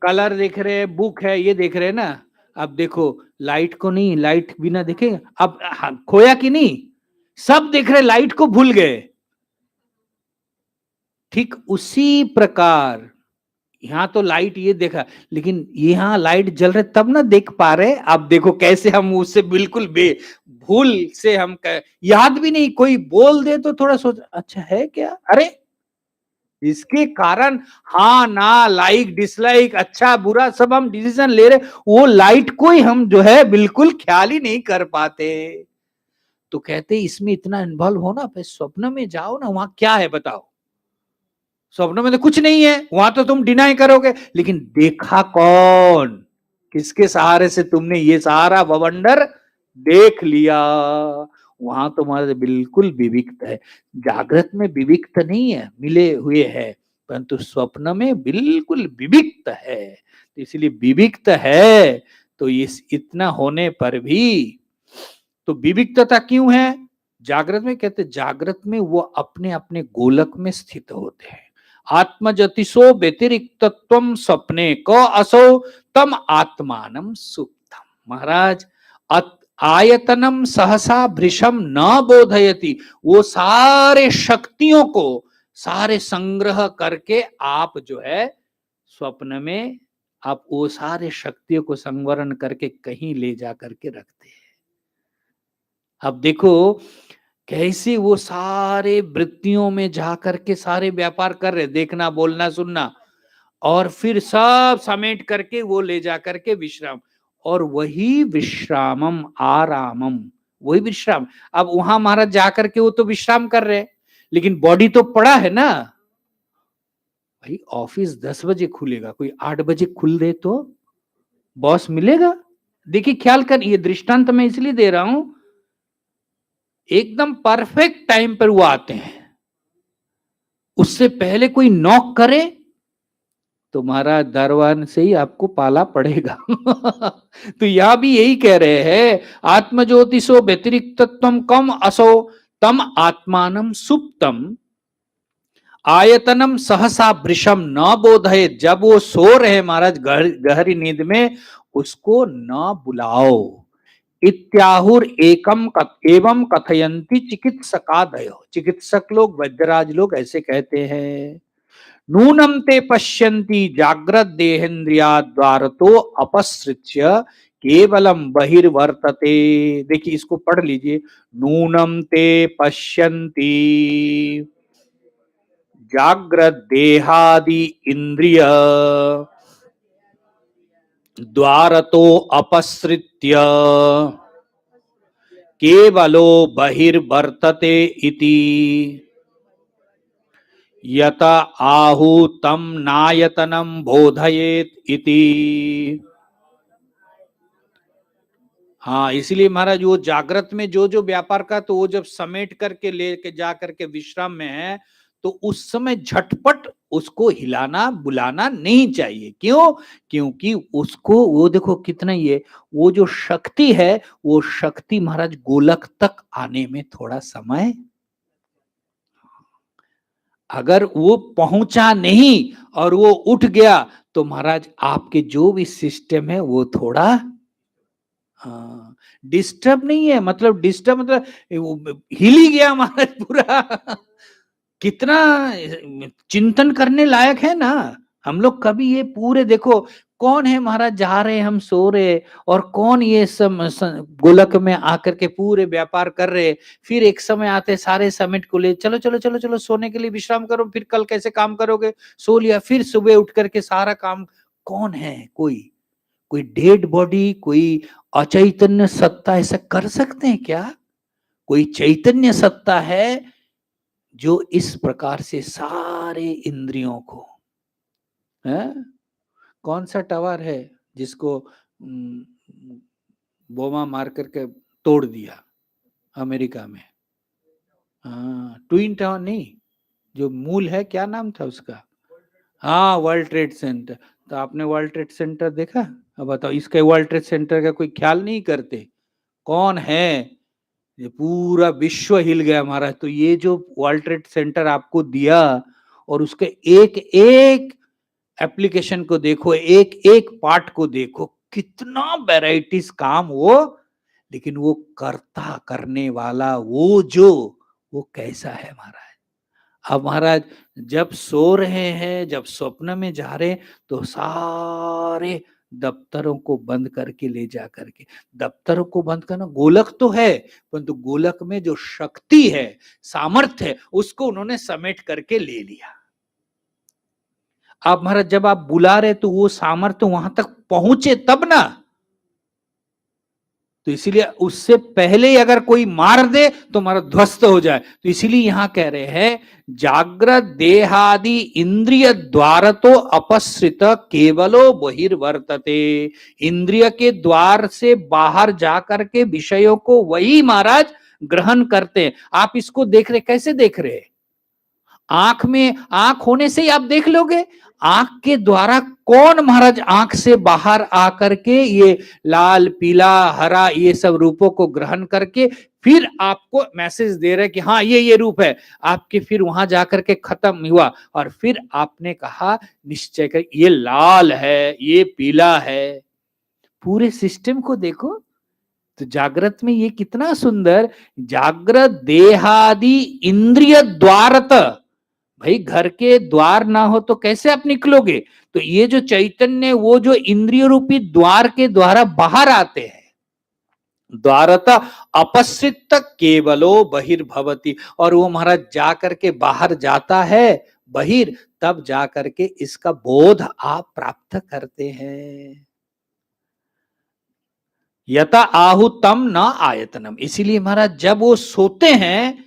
कलर देख रहे हैं, बुक है, ये देख रहे हैं ना। अब देखो लाइट को नहीं, लाइट बिना देखे अब हाँ, खोया कि नहीं, सब देख रहे, लाइट को भूल गए। ठीक उसी प्रकार यहाँ तो लाइट ये देखा, लेकिन यहाँ लाइट जल रहे तब ना देख पा रहे। अब देखो कैसे हम उससे बिल्कुल भूल से हम याद भी नहीं, कोई बोल दे तो थोड़ा सोच, अच्छा है क्या, अरे इसके कारण हाँ ना, लाइक डिसलाइक, अच्छा बुरा सब हम डिसीजन ले रहे, वो लाइट को ही हम जो है बिल्कुल ख्याल ही नहीं कर पाते। तो कहते इसमें इतना इन्वॉल्व हो ना, फिर स्वप्न में जाओ ना, वहां क्या है बताओ, स्वप्न में तो कुछ नहीं है, वहां तो तुम डिनाई करोगे, लेकिन देखा कौन, किसके सहारे से तुमने ये सारा बवंडर देख लिया। वहां तुम्हारे बिल्कुल विविक्त है, जागृत में विविक्त नहीं है, मिले हुए है, परंतु स्वप्न में बिल्कुल विविक्त है। तो इसलिए विविक्त है, तो इस इतना होने पर भी, तो विविक्तता क्यों है जागृत में, कहते जागृत में वो अपने अपने गोलक में स्थित होते हैं। आत्मजतिशो व्यतिरिक्तत्वम स्वप्ने क असो तम आत्मानम सुप्तम। महाराज आयतनम सहसा भृशम न बोधयति, वो सारे शक्तियों को सारे संग्रह करके आप जो है स्वप्न में आप वो सारे शक्तियों को संवरण करके कहीं ले जा करके रखते हैं। अब देखो कैसे वो सारे वृत्तियों में जा करके सारे व्यापार कर रहे, देखना बोलना सुनना, और फिर सब समेट करके वो ले जा करके विश्राम, और वही विश्रामम आरामम, वही विश्राम। अब वहां महाराज जाकर के वो तो विश्राम कर रहे हैं, लेकिन बॉडी तो पड़ा है ना। भाई ऑफिस 10 बजे खुलेगा, कोई 8 बजे खुल दे तो बॉस मिलेगा? देखिए ख्याल कर, ये दृष्टांत मैं इसलिए दे रहा हूं, एकदम परफेक्ट टाइम पर वो आते हैं। उससे पहले कोई नॉक करे तो महाराज दरवान से ही आपको पाला पड़ेगा। तो यहां भी यही कह रहे हैं, आत्मज्योतिषो व्यतिरिक्त कम असो तम आत्मानम सुप्तम आयतनम सहसा वृषम न बोधये। जब वो सो रहे महाराज गहरी नींद में, उसको न बुलाओ। इत्याहुर एवं कथयंती चिकित्सकादयो। चिकित्सक लोग, वैद्यराज लोग ऐसे कहते हैं। नूनम ते पश्यन्ति जाग्रत देहेन्द्रिया द्वारतो अपसृत्य केवलम बहिर्वर्तते। देखिए इसको पढ़ लीजिए, नूनम ते पश्यन्ति जाग्रत देहादि इंद्रिय द्वारतो अपसृत्य केवलो बहिर्वर्तते इति यत आहु तम नायतनम बोधयेत इति। हाँ, इसलिए महाराज वो जागृत में जो जो व्यापार का, तो वो जब समेट करके लेके जा करके विश्राम में है, तो उस समय झटपट उसको हिलाना बुलाना नहीं चाहिए। क्यों? क्योंकि उसको वो देखो कितना ये, वो जो शक्ति है, वो शक्ति महाराज गोलक तक आने में थोड़ा समय, अगर वो पहुंचा नहीं और वो उठ गया तो महाराज आपके जो भी सिस्टम है वो थोड़ा, हाँ, डिस्टर्ब नहीं है, मतलब डिस्टर्ब मतलब हिल ही गया महाराज पूरा। कितना चिंतन करने लायक है ना। हम लोग कभी ये पूरे देखो, कौन है महाराज, जा रहे हम सो रहे, और कौन ये सब गोलक में आकर के पूरे व्यापार कर रहे, फिर एक समय आते सारे समेट को ले चलो चलो चलो चलो सोने के लिए, विश्राम करो, फिर कल कैसे काम करोगे, सो लिया, फिर सुबह उठ करके सारा काम। कौन है? कोई कोई डेड बॉडी, कोई अचैतन्य सत्ता ऐसा कर सकते हैं क्या? कोई चैतन्य सत्ता है जो इस प्रकार से सारे इंद्रियों को है? कौन सा टावर है जिसको बोमा मार करके तोड़ दिया अमेरिका में? हाँ, ट्विन टावर नहीं, जो मूल है, क्या नाम था उसका? हाँ, वर्ल्ड ट्रेड सेंटर। तो आपने वर्ल्ड ट्रेड सेंटर देखा? अब बताओ, इसके वर्ल्ड ट्रेड सेंटर का कोई ख्याल नहीं करते? कौन है? ये पूरा विश्व हिल गया हमारा। तो ये जो वर्ल्ड ट्रेड सेंटर आपको दिया, और उसके एक एक एप्लीकेशन को देखो, एक एक पार्ट को देखो, कितना वेराइटीज काम वो, लेकिन वो करता करने वाला वो कैसा है महाराज? अब महाराज जब सो रहे हैं, जब स्वप्न में जा रहे हैं, तो सारे दफ्तरों को बंद करके ले जा करके, दफ्तरों को बंद करना, गोलक तो है, परंतु गोलक में जो शक्ति है, सामर्थ्य है, उसको उन्होंने समेट करके ले लिया। आप महाराज जब आप बुला रहे तो वो सामर्थ्य वहां तक पहुंचे तब ना। तो इसीलिए उससे पहले ही अगर कोई मार दे तो हमारा ध्वस्त हो जाए। तो इसीलिए यहां कह रहे हैं, जागृत देहादि इंद्रिय द्वार तो अपसृत केवलो बहिर्वर्तते। इंद्रिय के द्वार से बाहर जाकर के विषयों को वही महाराज ग्रहण करते हैं। आप इसको देख रहे, कैसे देख रहे? आंख में आंख होने से ही आप देख लोगे। आंख के द्वारा कौन महाराज आंख से बाहर आकर के ये लाल पीला हरा ये सब रूपों को ग्रहण करके फिर आपको मैसेज दे रहे कि हाँ ये रूप है, आपके फिर वहां जाकर के खत्म हुआ, और फिर आपने कहा निश्चय कर ये लाल है, ये पीला है। पूरे सिस्टम को देखो। तो जागृत में ये कितना सुंदर, जागृत देहादि इंद्रिय द्वारत। भाई घर के द्वार ना हो तो कैसे आप निकलोगे? तो ये जो चैतन्य, वो जो इंद्रिय रूपी द्वार के द्वारा बाहर आते हैं, द्वारता अपस्थित केवलो बहिर्भवती, और वो महाराज जा करके बाहर जाता है, बहिर, तब जा करके इसका बोध आप प्राप्त करते हैं। यथा आहुतम न आयतनम। इसीलिए महाराज जब वो सोते हैं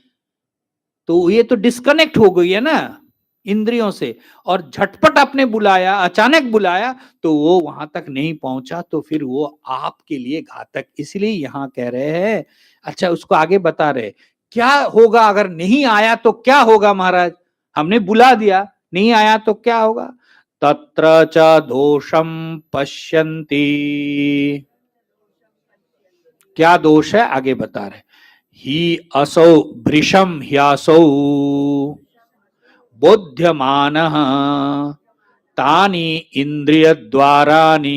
तो ये तो डिस्कनेक्ट हो गई है ना इंद्रियों से, और झटपट आपने बुलाया, अचानक बुलाया, तो वो वहां तक नहीं पहुंचा, तो फिर वो आपके लिए घातक। इसलिए यहां कह रहे हैं, अच्छा उसको आगे बता रहे, क्या होगा अगर नहीं आया तो क्या होगा महाराज, हमने बुला दिया नहीं आया तो क्या होगा। तत्र च दोषम पश्यन्ति। क्या दोष है आगे बता रहे, ही असौ भृशम ह्यासौ बोध्यमानः तानि इंद्रियद्वाराणि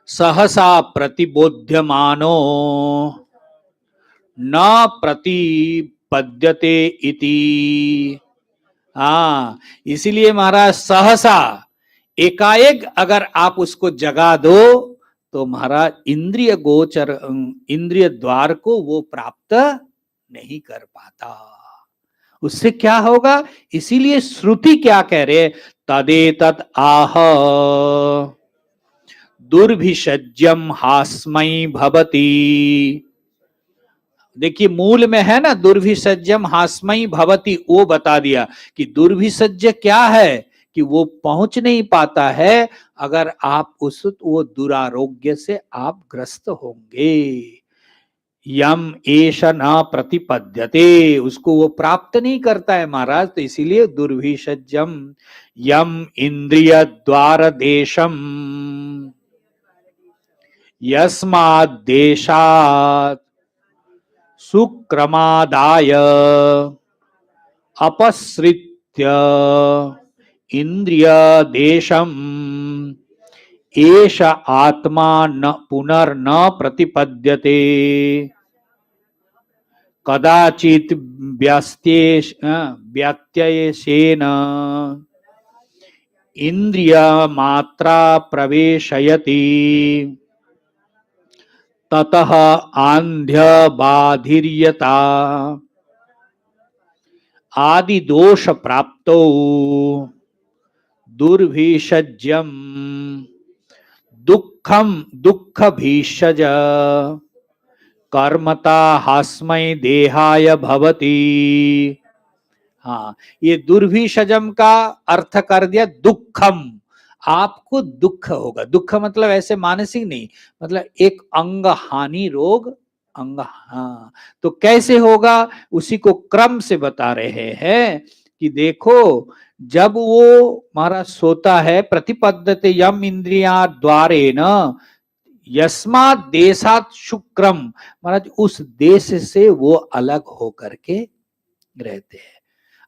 सहसा प्रतिबोध्यमानो न प्रतिपद्यते इति। हाँ, इसीलिए महाराज सहसा एकाएक अगर आप उसको जगा दो तो महाराज इंद्रिय गोचर, इंद्रिय द्वार को वो प्राप्त नहीं कर पाता। उससे क्या होगा, इसीलिए श्रुति क्या कह रहे, तदेतत् आह दुर्भिषज्यम हास्मयी भवती। देखिए मूल में है ना दुर्भिषज्यम हास्मयी भवती, वो बता दिया कि दुर्भिषज्य क्या है, कि वो पहुंच नहीं पाता है, अगर आप उस वो दुरारोग्य से आप ग्रस्त होंगे। यम एष न प्रतिपद्यते, उसको वो प्राप्त नहीं करता है महाराज, तो इसीलिए दुर्भिषज्यम यम इंद्रिय द्वार देशम यस्माद्देशात् सुक्रमादाय अपसृत्य इंद्रिय देशम एष आत्मा न पुनर्न प्रतिपद्यते कदाचित व्यत्ययेन इंद्रिय मात्रा प्रवेशयति ततः आंध्य बाधिर्यता आदि दोष प्राप्तो दुर्भिषज्यम दुखम दुख भीषज कर्मता हास्मय देहाय भवती। हाँ, ये दुर्भिषजम का अर्थ कर दिया दुखम, आपको दुख होगा। दुख मतलब ऐसे मानसिक नहीं, मतलब एक अंग हानि रोग, अंग, हाँ, तो कैसे होगा उसी को क्रम से बता रहे हैं कि देखो जब वो महाराज सोता है, प्रतिपद्यते यम इंद्रिया द्वारे न यस्मात् देशात शुक्रम, महाराज उस देश से वो अलग होकर के रहते हैं।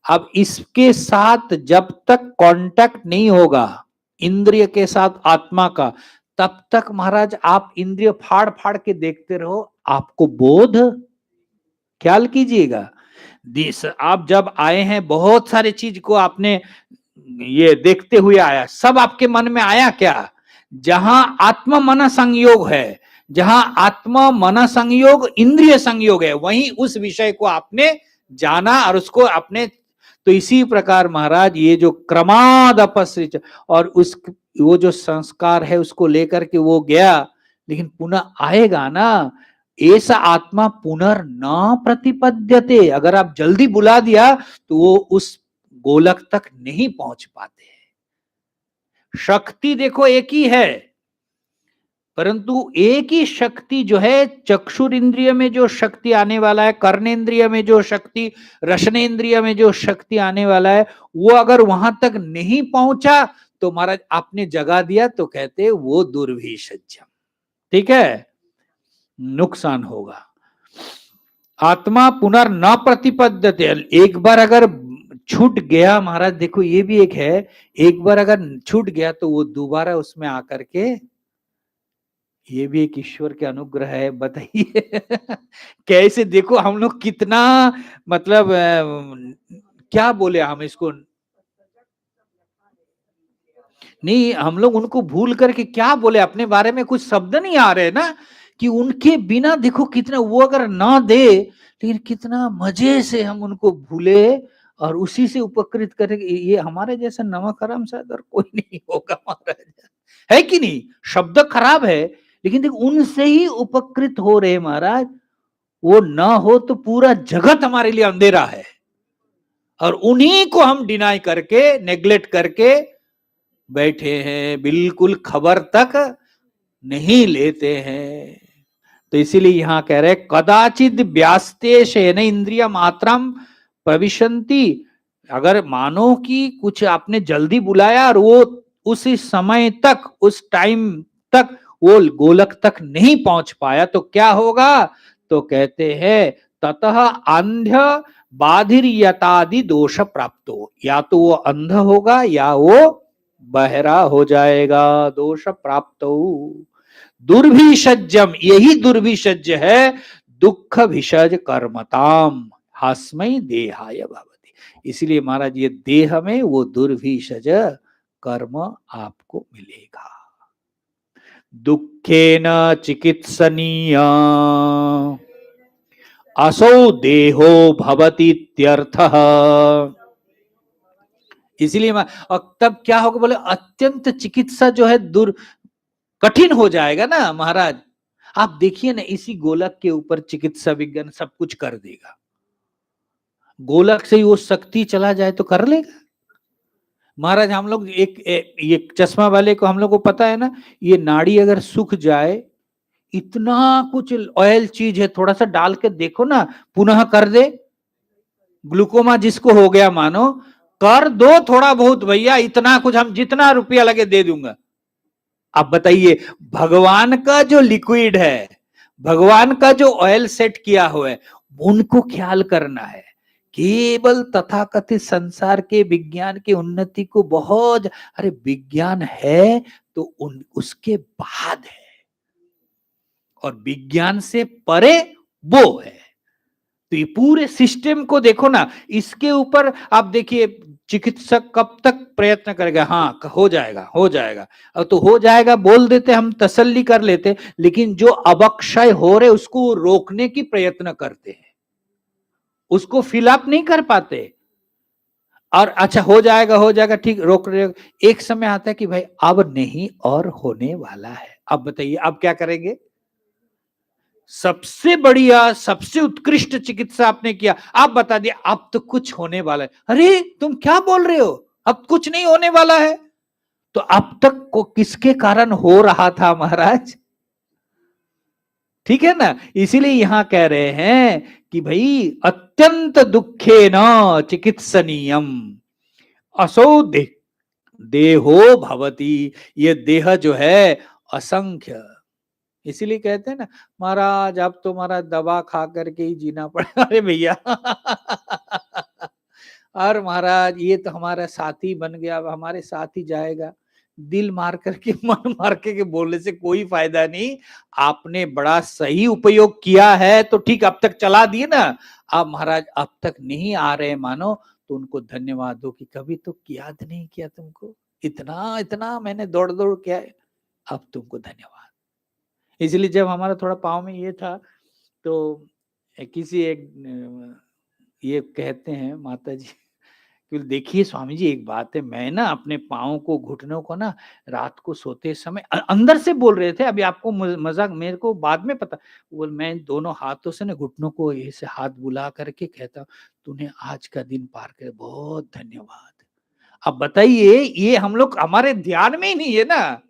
अब इसके साथ जब तक कांटेक्ट नहीं होगा इंद्रिय के साथ आत्मा का, तब तक महाराज आप इंद्रिय फाड़ फाड़ के देखते रहो, आपको बोध, ख्याल कीजिएगा, दिस आप जब आए हैं बहुत सारे चीज को आपने ये देखते हुए आया, सब आपके मन में आया क्या, जहां आत्मा मन संयोग है, जहां आत्मा मन संयोग इंद्रिय संयोग है, वहीं उस विषय को आपने जाना और उसको अपने, तो इसी प्रकार महाराज ये जो क्रमाद अपसृत, और उस वो जो संस्कार है उसको लेकर के वो गया, लेकिन पुनः आएगा ना, ऐसा आत्मा पुनर्न प्रतिपद्यते, अगर आप जल्दी बुला दिया तो वो उस गोलक तक नहीं पहुंच पाते। शक्ति देखो एक ही है, परंतु एक ही शक्ति जो है, चक्षुर इंद्रिय में जो शक्ति आने वाला है, कर्णेंद्रिय में जो शक्ति, रसनेन्द्रिय में जो शक्ति आने वाला है, वो अगर वहां तक नहीं पहुंचा तो महाराज आपने जगा दिया तो कहते वो दुर्भिषज्यम, ठीक है, नुकसान होगा। आत्मा पुनर्न प्रतिपद्यते, एक बार अगर छूट गया महाराज, देखो ये भी एक है, एक बार अगर छूट गया तो वो दोबारा उसमें आकर के, ये भी एक ईश्वर के अनुग्रह है, बताइए कैसे, देखो हम लोग कितना, मतलब क्या बोले हम इसको, नहीं हम लोग उनको भूल करके क्या बोले, अपने बारे में कुछ शब्द नहीं आ रहे ना, कि उनके बिना देखो कितना, वो अगर ना दे, लेकिन कितना मजे से हम उनको भूले और उसी से उपकृत करेंगे। ये हमारे जैसा नमक हराम शायद और कोई नहीं होगा महाराज, है कि नहीं, शब्द खराब है लेकिन देखो उनसे ही उपकृत हो रहे महाराज, वो ना हो तो पूरा जगत हमारे लिए अंधेरा है, और उन्हीं को हम डिनाई करके, नेग्लेक्ट करके बैठे हैं, बिल्कुल खबर तक नहीं लेते हैं। तो इसीलिए यहां कह रहे कदाचित व्यास्ते शेन इंद्रिय मात्रम प्रविशंति। अगर मानो कि कुछ आपने जल्दी बुलाया और वो उस समय तक, उस टाइम तक वो गोलक तक नहीं पहुंच पाया तो क्या होगा? तो कहते हैं ततः अंध्य बाधिर्यतादि दोष प्राप्त हो, या तो वो अंध होगा या वो बहरा हो जाएगा, दोष प्राप्त हो। दुर्भिषज्यम, यही दुर्भिषज्य है, दुख भिषज कर्मताम हास्मय देहाय भवति। इसलिए महाराज ये देह में वो दुर्भिषज कर्म आपको मिलेगा। दुखेन चिकित्सनीय असौ देहो भवति इत्यर्थः। इसीलिए और तब क्या होगा बोले, अत्यंत चिकित्सा जो है कठिन हो जाएगा ना महाराज। आप देखिए ना, इसी गोलक के ऊपर चिकित्सा विज्ञान सब कुछ कर देगा। गोलक से ही वो शक्ति चला जाए तो कर लेगा महाराज। हम लोग ये चश्मा वाले को हम लोग को पता है ना, ये नाड़ी अगर सूख जाए, इतना कुछ ऑयल चीज है, थोड़ा सा डाल के देखो ना, पुनः कर दे। ग्लूकोमा जिसको हो गया मानो, कर दो थोड़ा बहुत भैया, इतना कुछ हम जितना रुपया लगे दे दूंगा। अब बताइए, भगवान का जो लिक्विड है, भगवान का जो ऑयल सेट किया हुआ है, उनको ख्याल करना है। केवल तथाकथित संसार के विज्ञान की उन्नति को बहुत, अरे विज्ञान है तो उसके बाद है, और विज्ञान से परे वो है। तो ये पूरे सिस्टम को देखो ना, इसके ऊपर आप देखिए चिकित्सक कब तक प्रयत्न करेगा, हाँ हो जाएगा हो जाएगा, अब तो हो जाएगा बोल देते, हम तसल्ली कर लेते, लेकिन जो अवक्षय हो रहे उसको रोकने की प्रयत्न करते हैं, उसको फिलअप नहीं कर पाते। और अच्छा हो जाएगा ठीक, रोक रहे। एक समय आता है कि भाई अब नहीं और होने वाला है, अब बताइए अब क्या करेंगे? सबसे बढ़िया, सबसे उत्कृष्ट चिकित्सा आपने किया, आप बता दिया अब तो कुछ होने वाला है। अरे तुम क्या बोल रहे हो, अब कुछ नहीं होने वाला है? तो अब तक को किसके कारण हो रहा था महाराज? ठीक है ना। इसीलिए यहां कह रहे हैं कि भाई अत्यंत दुखे न चिकित्सनीयम असौ देहो भवती। ये देह जो है असंख्य, इसीलिए कहते हैं ना महाराज अब तो महाराज दवा खा करके ही जीना पड़ेगा। अरे भैया और महाराज ये तो हमारा साथी बन गया, अब हमारे साथ ही जाएगा। दिल मार करके मन मार के बोलने से कोई फायदा नहीं। आपने बड़ा सही उपयोग किया है तो ठीक, अब तक चला दिए ना। अब महाराज अब तक नहीं आ रहे मानो, तो उनको धन्यवाद दो कि कभी तो याद नहीं किया तुमको, इतना इतना मैंने दौड़ दौड़ किया है, अब तुमको धन्यवाद। इसलिए जब हमारा थोड़ा पाँव में ये था, तो किसी एक ये कहते हैं माता जी कि देखिए स्वामी जी एक बात है, मैं ना अपने पाँव को, घुटनों को ना रात को सोते समय अंदर से बोल रहे थे, अभी आपको मजाक, मेरे को बाद में पता, वो मैं दोनों हाथों से ना घुटनों को ऐसे हाथ बुला करके कहता, तूने आज का दिन पार कर, बहुत धन्यवाद। अब बताइए, ये हम लोग हमारे ध्यान में ही नहीं है ना,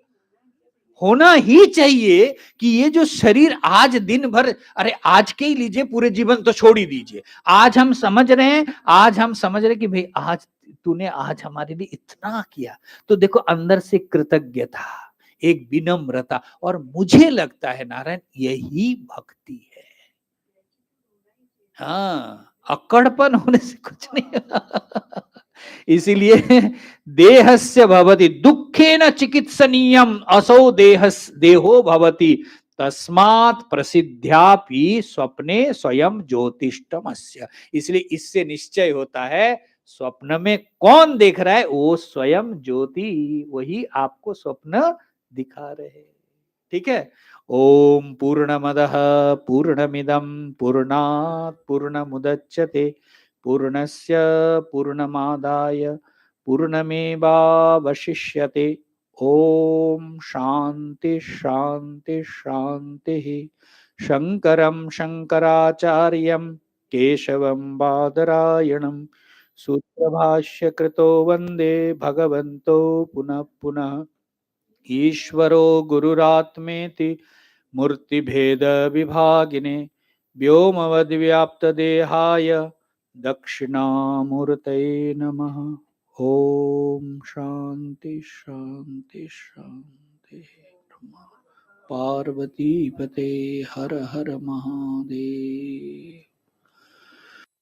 होना ही चाहिए कि ये जो शरीर आज दिन भर, अरे आज के ही लीजिए, पूरे जीवन तो छोड़ ही दीजिए, आज हम समझ रहे हैं, आज हम समझ रहे कि भाई आज तूने आज हमारे लिए इतना किया, तो देखो अंदर से कृतज्ञता, एक विनम्रता, और मुझे लगता है नारायण यही भक्ति है। हाँ, अक्कड़पन होने से कुछ नहीं। इसीलिए देहस्य भवति दुखेन चिकित्सनीयम असौ देहो भवति तस्मात् प्रसिद्ध्यापि स्वप्ने स्वयं ज्योतिष्टमस्य। इसलिए इससे निश्चय होता है, स्वप्न में कौन देख रहा है, वो स्वयं ज्योति, वही आपको स्वप्न दिखा रहे हैं। ठीक है। ओम पूर्णमदः पूर्णमिदं पूर्णात् पूर्णमुदच्यते पूर्णस्य पूर्णमादाय पूर्णमेवावशिष्यते। ओम शांति शांति शांति। शंकरं शंकराचार्यं केशवं बादरायणं सूत्रभाष्यकृतो वन्दे भगवन्तो पुनः पुनः। ईश्वरो गुरुरात्मेति मूर्तिभेदविभागिने व्योमवद्व्याप्तदेहाय दक्षिणामूर्तये नमः। ओम शांति शांति शांति। पार्वती पते हर हर महादेव।